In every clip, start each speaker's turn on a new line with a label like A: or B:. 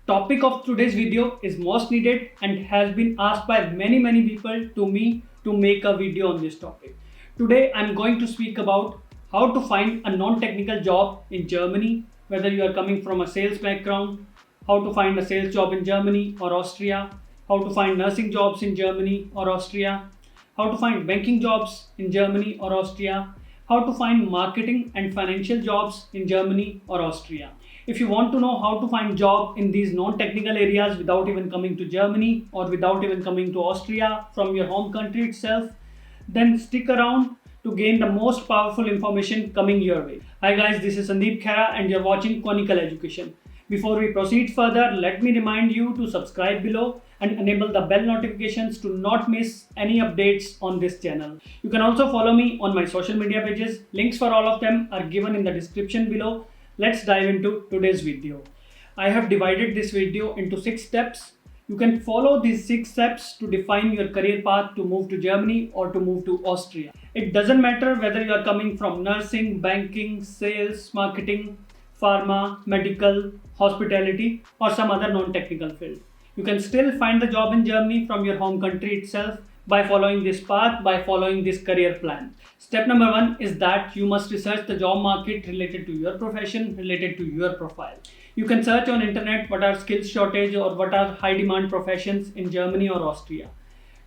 A: Topic of today's video is most needed and has been asked by many people to me to make a video on this topic. Today I'm going to speak about how to find a non-technical job in Germany, whether you are coming from a sales background, how to find a sales job in Germany or Austria, how to find nursing jobs in Germany or Austria, how to find banking jobs in Germany or Austria, how to find marketing and financial jobs in Germany or Austria. If you want to know how to find job in these non-technical areas without even coming to Germany or without even coming to Austria from your home country itself, then stick around to gain the most powerful information coming your way. Hi guys, this is Sandeep Khera and you're watching Conical Education. Before we proceed further, let me remind you to subscribe below and enable the bell notifications to not miss any updates on this channel. You can also follow me on my social media pages. Links for all of them are given in the description below. Let's dive into today's video. I have divided this video into 6 steps. You can follow these 6 steps to define your career path to move to Germany or to move to Austria. It doesn't matter whether you are coming from nursing, banking, sales, marketing, pharma, medical, hospitality, or some other non-technical field. You can still find the job in Germany from your home country itself by following this path, by following this career plan. Step number 1 is that you must research the job market related to your profession, related to your profile. You can search on internet what are skills shortage or what are high demand professions in Germany or Austria.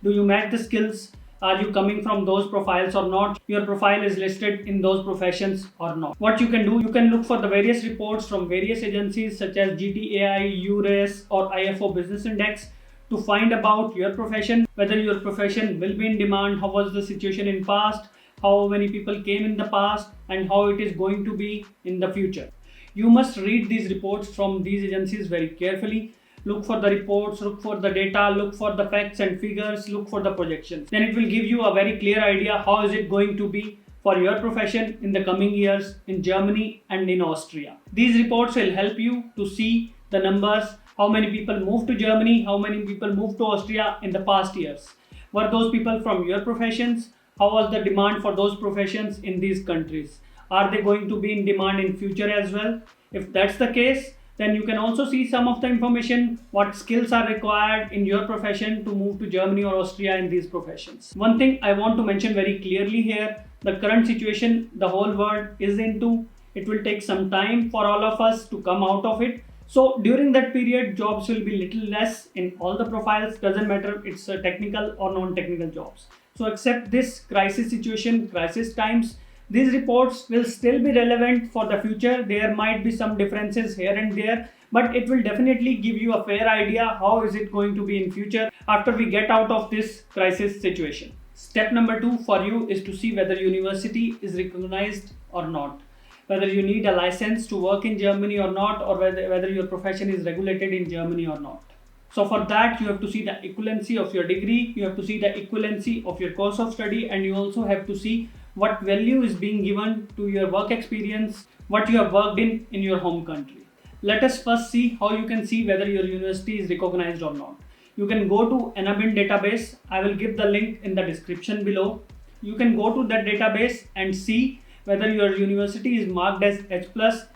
A: Do you match the skills? Are you coming from those profiles or not? Your profile is listed in those professions or not? What you can do, you can look for the various reports from various agencies such as GTAI, URES or IFO Business Index to find about your profession, whether your profession will be in demand, how was the situation in past, how many people came in the past and how it is going to be in the future. You must read these reports from these agencies very carefully. Look for the reports, look for the data, look for the facts and figures, look for the projections. Then it will give you a very clear idea how is it going to be for your profession in the coming years in Germany and in Austria. These reports will help you to see the numbers, how many people moved to Germany, how many people moved to Austria in the past years. Were those people from your professions? How was the demand for those professions in these countries? Are they going to be in demand in future as well? If that's the case, then you can also see some of the information, what skills are required in your profession to move to Germany or Austria in these professions. One thing I want to mention very clearly here, the current situation the whole world is into, it will take some time for all of us to come out of it. So during that period, jobs will be little less in all the profiles, doesn't matter it's technical or non-technical jobs. So accept this crisis situation, crisis times. These reports will still be relevant for the future. There might be some differences here and there, but it will definitely give you a fair idea how is it going to be in future after we get out of this crisis situation. Step number 2 for you is to see whether university is recognized or not, whether you need a license to work in Germany or not, or whether your profession is regulated in Germany or not. So for that, you have to see the equivalency of your degree, you have to see the equivalency of your course of study, and you also have to see what value is being given to your work experience, what you have worked in your home country. Let us first see how you can see whether your university is recognized or not. You can go to ENABIN database. I will give the link in the description below. You can go to that database and see whether your university is marked as H+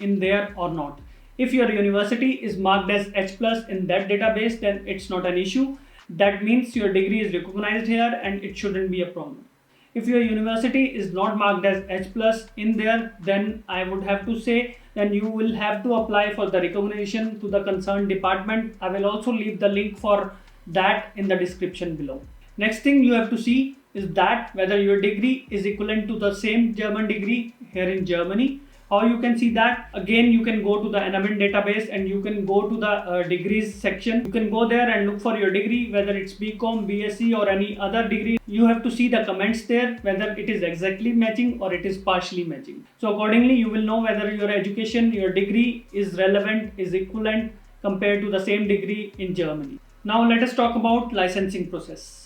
A: in there or not. If your university is marked as H+ in that database, then it's not an issue. That means your degree is recognized here and it shouldn't be a problem. If your university is not marked as H+ in there, then I would have to say then you will have to apply for the recognition to the concerned department. I will also leave the link for that in the description below. Next thing you have to see is that whether your degree is equivalent to the same German degree here in Germany. How you can see that? Again, you can go to the ENABIN database and you can go to the degrees section. You can go there and look for your degree, whether it's BCom, BSc or any other degree. You have to see the comments there, whether it is exactly matching or it is partially matching. So accordingly, you will know whether your education, your degree is relevant, is equivalent compared to the same degree in Germany. Now let us talk about licensing process.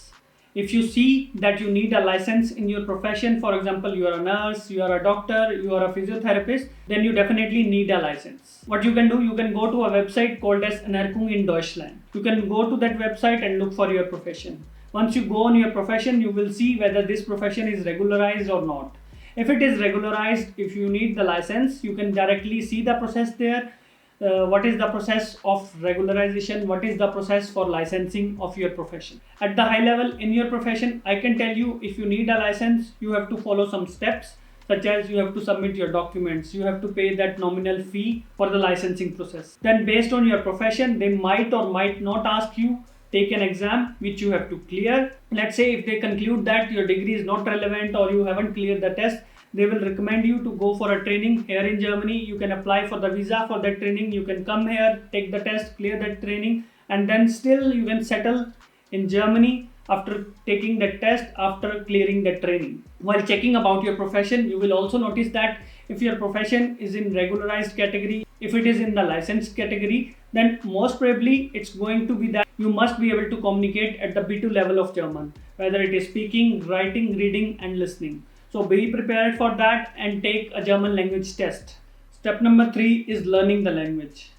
A: If you see that you need a license in your profession, for example, you are a nurse, you are a doctor, you are a physiotherapist, then you definitely need a license. What you can do, you can go to a website called as Anerkennung in Deutschland. You can go to that website and look for your profession. Once you go on your profession, you will see whether this profession is regularized or not. If it is regularized, if you need the license, you can directly see the process there. what is the process of regularization, what is the process for licensing of your profession. At the high level in your profession, I can tell you, if you need a license, you have to follow some steps, such as you have to submit your documents, you have to pay that nominal fee for the licensing process. Then based on your profession, they might or might not ask you take an exam which you have to clear. Let's say if they conclude that your degree is not relevant or you haven't cleared the test, they will recommend you to go for a training here in Germany. You can apply for the visa for that training, you can come here, take the test, clear that training, and then still you can settle in Germany after taking the test, after clearing the training. While checking about your profession, you will also notice that if your profession is in regularized category, if it is in the licensed category, then most probably it's going to be that you must be able to communicate at the B2 level of German, whether it is speaking, writing, reading and listening. So be prepared for that and take a German language test. Step number 3 is learning the language.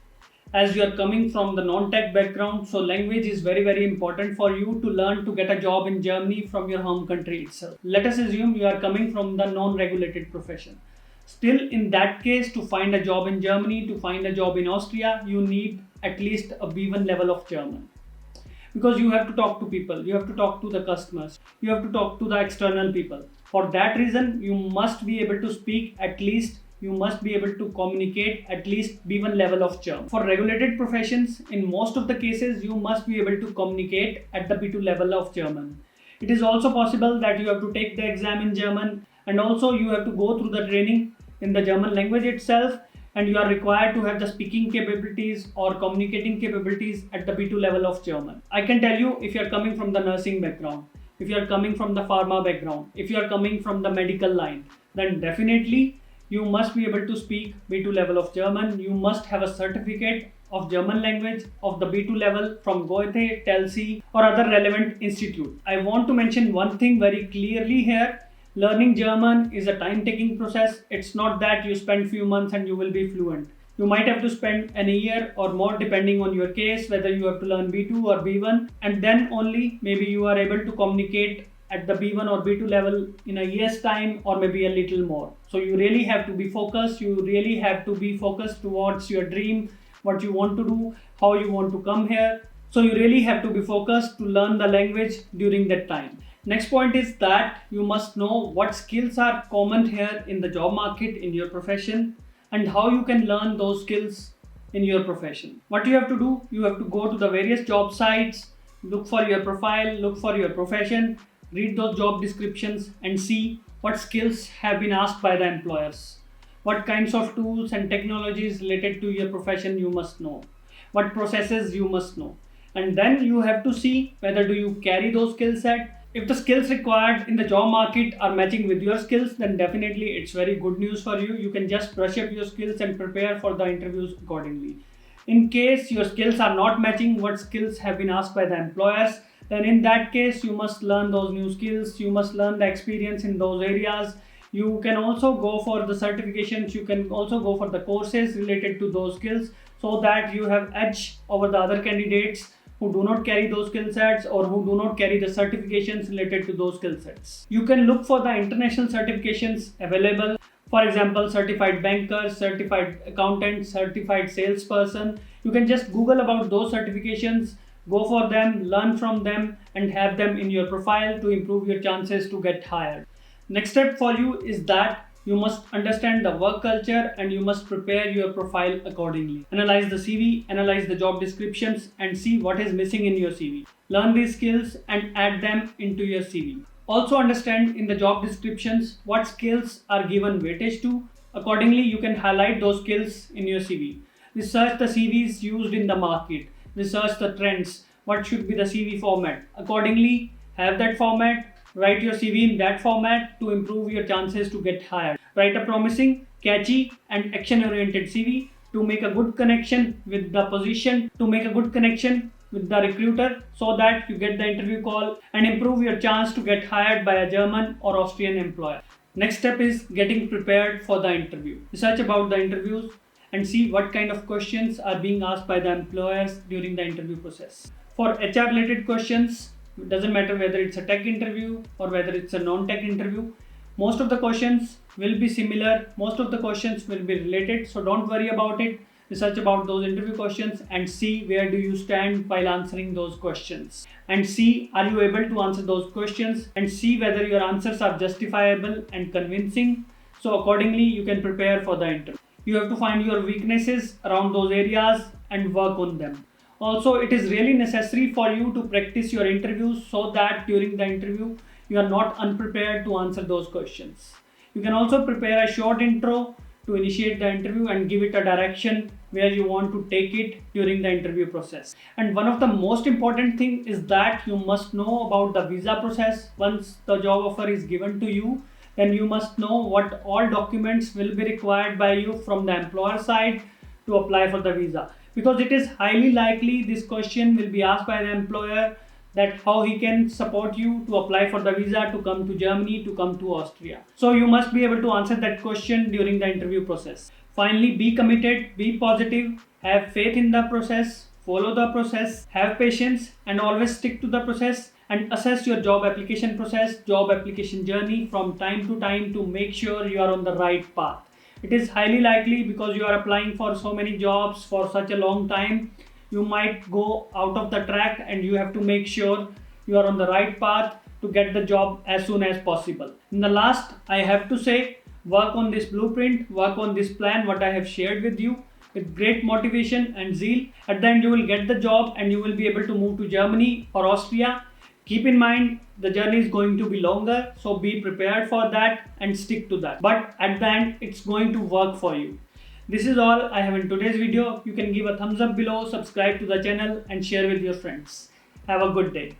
A: As you are coming from the non-tech background, so language is very important for you to learn to get a job in Germany from your home country itself. Let us assume you are coming from the non-regulated profession. Still, in that case, to find a job in Germany, to find a job in Austria, you need at least a B1 level of German. Because you have to talk to people, you have to talk to the customers, you have to talk to the external people. For that reason, you must be able to speak at least, you must be able to communicate at least B1 level of German. For regulated professions, in most of the cases, you must be able to communicate at the B2 level of German. It is also possible that you have to take the exam in German, and also you have to go through the training in the German language itself, and you are required to have the speaking capabilities or communicating capabilities at the B2 level of German. I can tell you, if you are coming from the nursing background, if you are coming from the pharma background, if you are coming from the medical line, then definitely you must be able to speak B2 level of German. You must have a certificate of German language of the B2 level from Goethe, Telsey or other relevant institute. I want to mention one thing very clearly here. Learning German is a time-taking process. It's not that you spend few months and you will be fluent. You might have to spend a year or more depending on your case, whether you have to learn B2 or B1, and then only maybe you are able to communicate at the B1 or B2 level in a year's time or maybe a little more. So you really have to be focused. You really have to be focused towards your dream, what you want to do, how you want to come here. So you really have to be focused to learn the language during that time. Next point is that you must know what skills are common here in the job market in your profession and how you can learn those skills in your profession. What you have to do, you have to go to the various job sites, look for your profile, look for your profession, read those job descriptions and see what skills have been asked by the employers. What kinds of tools and technologies related to your profession you must know. What processes you must know. And then you have to see whether do you carry those skill set. If the skills required in the job market are matching with your skills, then definitely it's very good news for you. You can just brush up your skills and prepare for the interviews accordingly. In case your skills are not matching what skills have been asked by the employers, then in that case you must learn those new skills, you must learn the experience in those areas. You can also go for the certifications, you can also go for the courses related to those skills so that you have edge over the other candidates who do not carry those skill sets or who do not carry the certifications related to those skill sets. You can look for the international certifications available. For example, certified banker, certified accountant, certified salesperson. You can just Google about those certifications, go for them, learn from them and have them in your profile to improve your chances to get hired. Next step for you is that you must understand the work culture and you must prepare your profile accordingly. Analyze the CV, analyze the job descriptions and see what is missing in your CV. Learn these skills and add them into your CV. Also understand in the job descriptions what skills are given weightage to. Accordingly, you can highlight those skills in your CV. Research the CVs used in the market. Research the trends. What should be the CV format? Accordingly, have that format. Write your CV in that format to improve your chances to get hired. Write a promising, catchy and action-oriented CV to make a good connection with the position, to make a good connection with the recruiter so that you get the interview call and improve your chance to get hired by a German or Austrian employer. Next step is getting prepared for the interview. Research about the interviews and see what kind of questions are being asked by the employers during the interview process. For HR related questions, it doesn't matter whether it's a tech interview or whether it's a non-tech interview. Most of the questions will be similar. Most of the questions will be related. So don't worry about it. research about those interview questions and see where do you stand while answering those questions. And see, are you able to answer those questions, and see whether your answers are justifiable and convincing. So accordingly, you can prepare for the interview. You have to find your weaknesses around those areas and work on them. Also, it is really necessary for you to practice your interviews so that during the interview you are not unprepared to answer those questions. You can also prepare a short intro to initiate the interview and give it a direction where you want to take it during the interview process. And one of the most important thing is that you must know about the visa process. Once the job offer is given to you, then you must know what all documents will be required by you from the employer side to apply for the visa, because it is highly likely this question will be asked by the employer, that how he can support you to apply for the visa to come to Germany, to come to Austria. So you must be able to answer that question during the interview process. Finally, be committed, be positive, have faith in the process, follow the process, have patience, and always stick to the process, and assess your job application process, job application journey from time to time to make sure you are on the right path. It is highly likely, because you are applying for so many jobs for such a long time, you might go out of the track, and you have to make sure you are on the right path to get the job as soon as possible. In the last, I have to say, work on this blueprint, work on this plan what I have shared with you with great motivation and zeal. At the end, you will get the job and you will be able to move to Germany or Austria. Keep in mind, the journey is going to be longer, so be prepared for that and stick to that. But at the end, it's going to work for you. This is all I have in today's video. You can give a thumbs up below, subscribe to the channel and share with your friends. Have a good day.